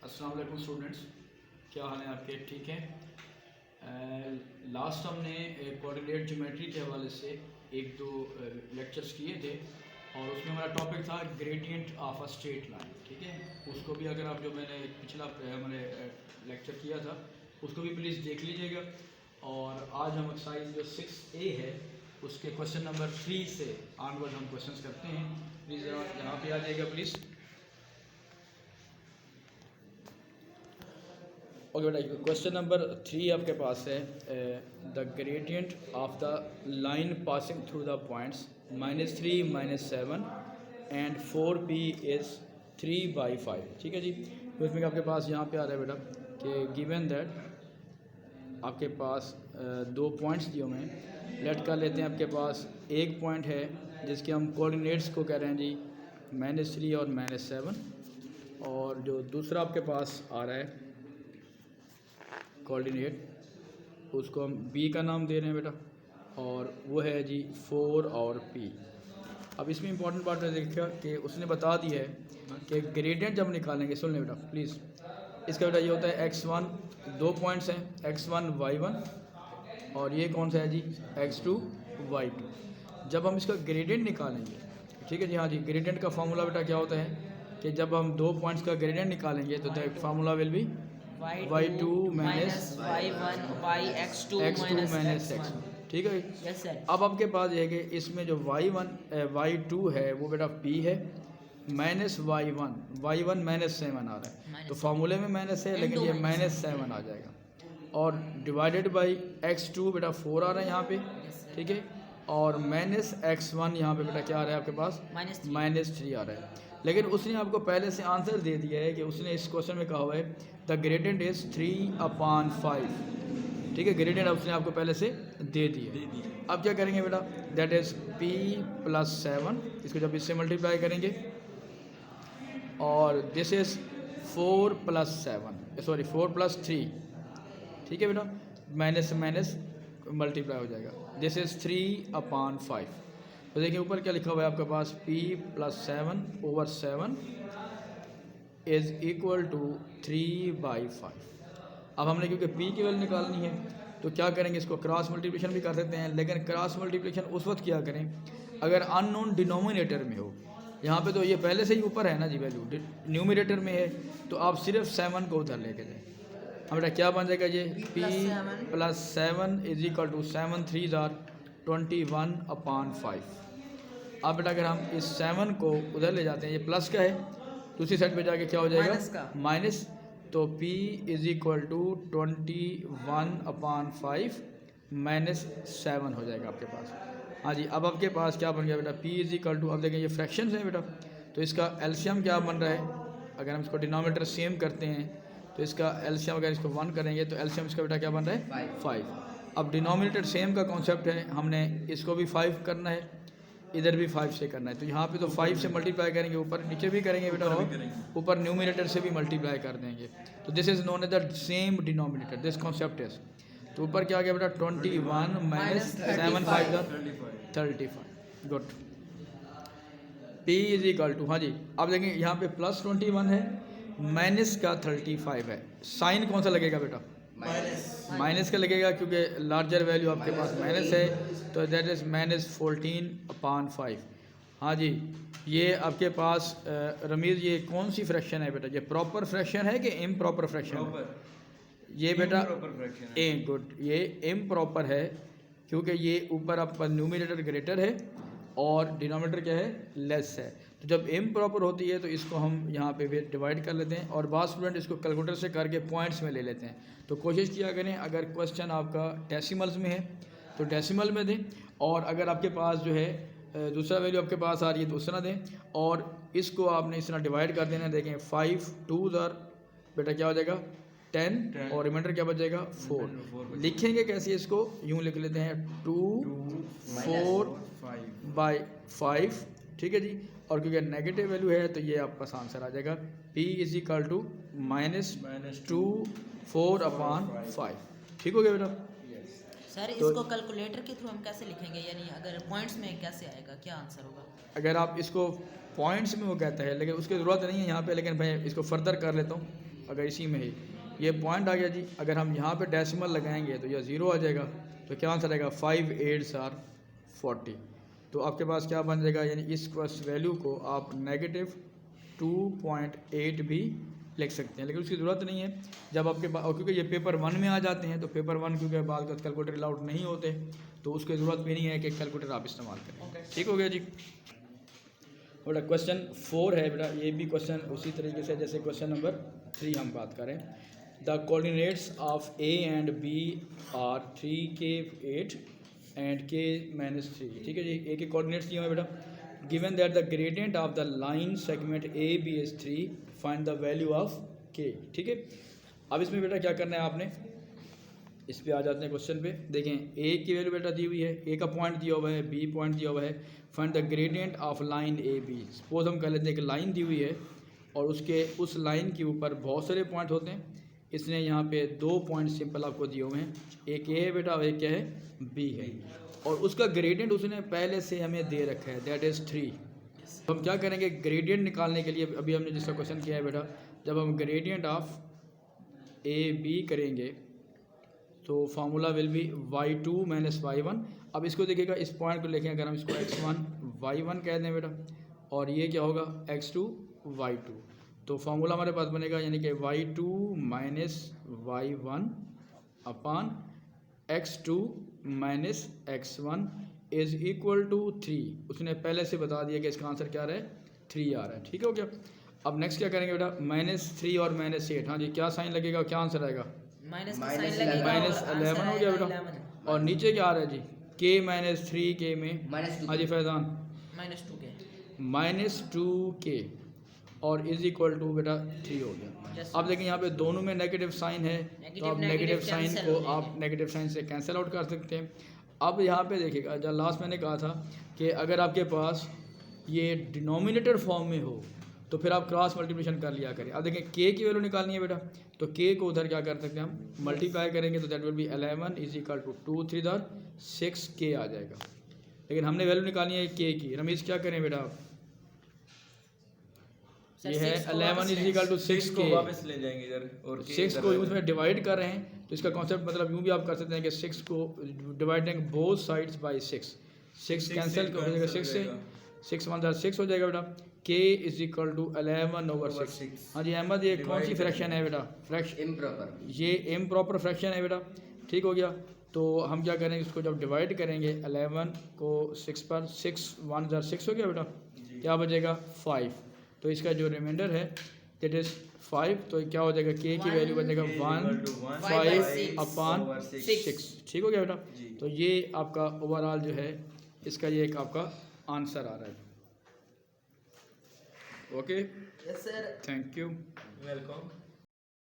अस्सलाम वालेकुम स्टूडेंट्स, क्या हाल है आपके? ठीक है। लास्ट हमने कोऑर्डिनेट ज्योमेट्री के हवाले से एक दो लेक्चर्स किए थे और उसमें हमारा टॉपिक था gradient of a straight line. ठीक है, उसको भी अगर आप जो मैंने पिछला हमारे लेक्चर किया था उसको भी प्लीज़ देख लीजिएगा। और आज हम एक्सरसाइज जो 6A है उसके क्वेश्चन नंबर 3 से ऑनवर्ड हम क्वेश्चंस करते हैं। प्लीज़ यहाँ पे आ जाइएगा प्लीज़। ओके बेटा, क्वेश्चन नंबर 3 आपके पास है the gradient of the line passing through the points -3 -7 and 4p is 3/5। ठीक है जी, तो इसमें आपके पास यहाँ पे आ रहा है बेटा कि गिवन दैट आपके पास दो पॉइंट्स दिए हुए हैं। लेट कर लेते हैं आपके पास एक पॉइंट है जिसके हम कोऑर्डिनेट्स को कह रहे हैं जी -3 और -7, और जो दूसरा आपके पास आ रहा है कोऑर्डिनेट उसको हम b का नाम दे रहे हैं बेटा, और वो है जी 4 और p। अब इसमें इंपॉर्टेंट बात है देखिए कि उसने बता दिया है कि ग्रेडियंट जब निकालेंगे, सुन लें बेटा प्लीज़, इसका बेटा ये होता है x1, दो पॉइंट्स हैं x1 y1 और ये कौन सा है जी x2 y2। जब हम इसका ग्रेडियंट निकालेंगे, ठीक है जी, हाँ जी, ग्रेडियंट का फार्मूला बेटा क्या होता है कि जब हम दो पॉइंट्स का ग्रेडियंट निकालेंगे तो the formula will be y2 minus y1 x2 minus x। ठीक है, यस सर। अब आपके पास ये है कि इसमें जो y2 है वो बेटा p है, माइनस y1 -7 आ रहा है, तो फार्मूले में माइनस है लेकिन ये -7 आ जाएगा, और डिवाइडेड बाई x2 बेटा 4 आ रहा है यहाँ पे। ठीक है, और -x1 यहाँ पे बेटा क्या आ रहा है आपके पास -3 आ रहा है। लेकिन उसने आपको पहले से आंसर दे दिया है कि उसने इस क्वेश्चन में कहा हुआ है द ग्रेडियंट इज़ 3/5। ठीक है, ग्रेडियंट उसने आपको पहले से दे दिया है। अब क्या करेंगे बेटा, दैट इज़ p + 7, इसको जब इससे मल्टीप्लाई करेंगे, और दिस इज़ 4 + 7 सॉरी 4 + 3। ठीक है बेटा, माइनस से माइनस मल्टीप्लाई हो जाएगा, दिस इज़ 3/5। तो देखिए ऊपर क्या लिखा हुआ है आपके पास, p + 7/7 इज़ इक्वल टू 3/5। अब हमने क्योंकि p की वैल्यू निकालनी है तो क्या करेंगे, इसको क्रॉस मल्टीप्लिकेशन भी कर सकते हैं, लेकिन क्रॉस मल्टीप्लिकेशन उस वक्त क्या करें अगर अननोन डिनोमिनेटर में हो। यहाँ पे तो ये पहले से ही ऊपर है ना जी, वैल्यू न्यूमिनेटर में है, तो आप सिर्फ 7 को उधर लेके जाएँ। हमारा क्या बन जाएगा ये p + 7 इज इक्वल टू 7 3 21/5। अब बेटा अगर हम इस 7 को उधर ले जाते हैं, ये प्लस का है, दूसरी साइड पे जाके क्या हो जाएगा माइनस, तो p इज इक्वल टू 21/5 -7 हो जाएगा आपके पास। हाँ जी, अब आपके पास क्या बन गया बेटा, p इज इक्वल टू, अब देखें ये फ्रैक्शंस हैं बेटा, तो इसका एलसीएम क्या बन रहा है, अगर हम इसको डिनोमिनेटर सेम करते हैं तो इसका एलसीएम अगर इसको 1 करेंगे तो एलसीएम इसका बेटा क्या बन रहा है 5। अब डिनोमिनेटर सेम का कॉन्सेप्ट है, हमने इसको भी 5 करना है, इधर भी 5 से करना है, तो यहाँ पे तो 5 से मल्टीप्लाई करेंगे, ऊपर नीचे भी करेंगे बेटा, और ऊपर न्यूमिनेटर से भी मल्टीप्लाई कर देंगे, तो this is known as the same denominator, this concept is. तो ऊपर क्या आ गया बेटा 21 minus 7 5 35। Good, p is equal to, हाँ जी, अब देखें यहाँ पे +21 है, माइनस का 35 है, साइन कौन सा लगेगा बेटा माइनस का लगेगा, क्योंकि लार्जर वैल्यू आपके पास माइनस है, तो दैट इज़ -14/5। हाँ जी, ये आपके पास रमीज़ ये कौन सी फ्रैक्शन है बेटा, ये प्रॉपर फ्रैक्शन है कि इम्प्रॉपर फ्रैक्शन है? ये बेटा गुड, ये इम्प्रॉपर है, क्योंकि ये ऊपर आपका न्यूमिनेटर ग्रेटर है और डिनोमिनेटर क्या है लेस है। तो जब इम्प्रॉपर होती है तो इसको हम यहाँ पे फिर डिवाइड कर लेते हैं, और बाद स्टूडेंट इसको कैलकुलेटर से करके पॉइंट्स में ले लेते हैं। तो कोशिश किया करें अगर क्वेश्चन आपका डेसिमल्स में है तो डेसिमल में दें, और अगर आपके पास जो है दूसरा वैल्यू आपके पास आ रही है तो उस तरह दें, और इसको आपने इस तरह डिवाइड कर देना। देखें 5 2 बेटा क्या हो जाएगा 10 और रिमाइंडर क्या बच जाएगा 4। लिखेंगे कैसे इसको, यूँ लिख लेते हैं 2/4/5। ठीक है जी, और क्योंकि नेगेटिव वैल्यू है तो ये आपका आंसर आ जाएगा p इज इक्वल टू -2/4/5। ठीक हो गया बेटा सर। तो इसको कैलकुलेटर के थ्रू हम कैसे लिखेंगे, यानी अगर पॉइंट्स में कैसे आएगा, क्या आंसर होगा? अगर आप इसको पॉइंट्स में वो कहता है, लेकिन उसकी ज़रूरत नहीं है यहाँ पे, लेकिन मैं इसको फर्दर कर लेता हूँ। अगर इसी में है ये पॉइंट आ गया जी। अगर हम यहाँ पे डेसिमल लगाएंगे तो यह 0 आ जाएगा, तो क्या आंसर आएगा 5 8 आर 40। तो आपके पास क्या बन जाएगा, यानी इस वैल्यू को आप -2.8 भी लिख सकते हैं, लेकिन उसकी ज़रूरत नहीं है जब आपके पास, क्योंकि ये पेपर 1 में आ जाते हैं। तो पेपर 1 क्योंकि बाद कैलकुलेटर अलाउड नहीं होते, तो उसकी ज़रूरत भी नहीं है कि कैलकुलेटर आप इस्तेमाल करें। ठीक हो गया जी। बेटा क्वेश्चन 4 है बेटा, ये भी क्वेश्चन उसी तरीके से जैसे क्वेश्चन नंबर 3 हम बात करें। The coordinates of A and B are 3k 8 and k -3। ठीक है जी, ए के कोऑर्डिनेट्स दिए हुए बेटा। Given that the gradient of the line segment A B is 3, find the value of k। ठीक है, अब इसमें बेटा क्या करना है आपने, इस पे आ जाते हैं क्वेश्चन पे। देखें ए की वैल्यू बेटा दी हुई है, ए का पॉइंट दिया हुआ है, बी पॉइंट दिया हुआ है। Find the gradient of line A B. Suppose हम कह लेते हैं कि लाइन दी हुई है और उसके उस लाइन के ऊपर बहुत सारे पॉइंट होते हैं। इसने यहाँ पे 2 पॉइंट सिंपल आपको दिए हुए हैं, एक ए है बेटा और एक क्या है, बी है, और उसका ग्रेडियंट उसने पहले से हमें दे रखा है, दैट इज़ 3। तो हम क्या करेंगे, ग्रेडियंट निकालने के लिए अभी हमने जिसका क्वेश्चन किया है बेटा, जब हम ग्रेडियंट ऑफ ए बी करेंगे तो formula will be y2 - y1। अब इसको देखिएगा, इस पॉइंट को लिखें, अगर हम इसको x1 y1 कह दें बेटा, और ये क्या होगा x2 y2, तो फार्मूला हमारे पास बनेगा यानी कि y2 - y1 upon x2 - x1 is equal to 3। उसने पहले से बता दिया कि इसका आंसर क्या आ रहा है, 3 आ रहा है। ठीक हो गया। अब नेक्स्ट क्या करेंगे बेटा, -3 और -8, हाँ जी, क्या साइन लगेगा, क्या आंसर आएगा, -11 हो गया बेटा। और नीचे क्या आ रहा है जी, k - 3k में, हाँ जी फैजान, -2k और इज इक्वल टू बेटा 3 हो गया। अब देखिए यहाँ पे दोनों में नेगेटिव साइन है, तो आप नेगेटिव साइन को आप नेगेटिव साइन से कैंसिल आउट कर सकते हैं। अब यहाँ पे देखिएगा, जब लास्ट मैंने कहा था कि अगर आपके पास ये डिनोमिनेटर फॉर्म में हो तो फिर आप क्रॉस मल्टीप्लिकेशन कर लिया करें। अब देखें k की वैल्यू निकालनी है बेटा, तो k को उधर क्या कर सकते हैं हम, मल्टीप्लाई करेंगे, तो that will be 11 is equal to 2 3 दार 6k आ जाएगा। लेकिन हमने वैल्यू निकालनी है k की। रमेश क्या करें बेटा, ये है 11 इज इक्वल टू 6 को वापस ले जाएंगे इधर, और 6 को उसमें डिवाइड कर रहे हैं, तो इसका कॉन्सेप्ट मतलब यूँ भी आप कर सकते हैं कि 6 को dividing both sides by 6 cancel हो जाएगा, 6 से 6 1 6 हो जाएगा बेटा। k is equal to 11/6। हाँ जी अहमद, ये कौन सी फ्रैक्शन है बेटा, फ्रैक्शन इम्प्रॉपर, ये इम्प्रॉपर फ्रैक्शन है बेटा। ठीक हो गया। तो हम क्या करेंगे, इसको जब डिवाइड करेंगे 11 को 6 पर, 6 1 6 हो गया बेटा, क्या बचेगा 5। तो इसका जो रिमाइंडर है दैट इज़ 5, तो क्या हो जाएगा, k की वैल्यू बनेगा 1/5/6। ठीक हो गया बेटा। तो ये आपका ओवरऑल जो है इसका ये एक आपका आंसर आ रहा है। Okay, yes sir, thank you, welcome.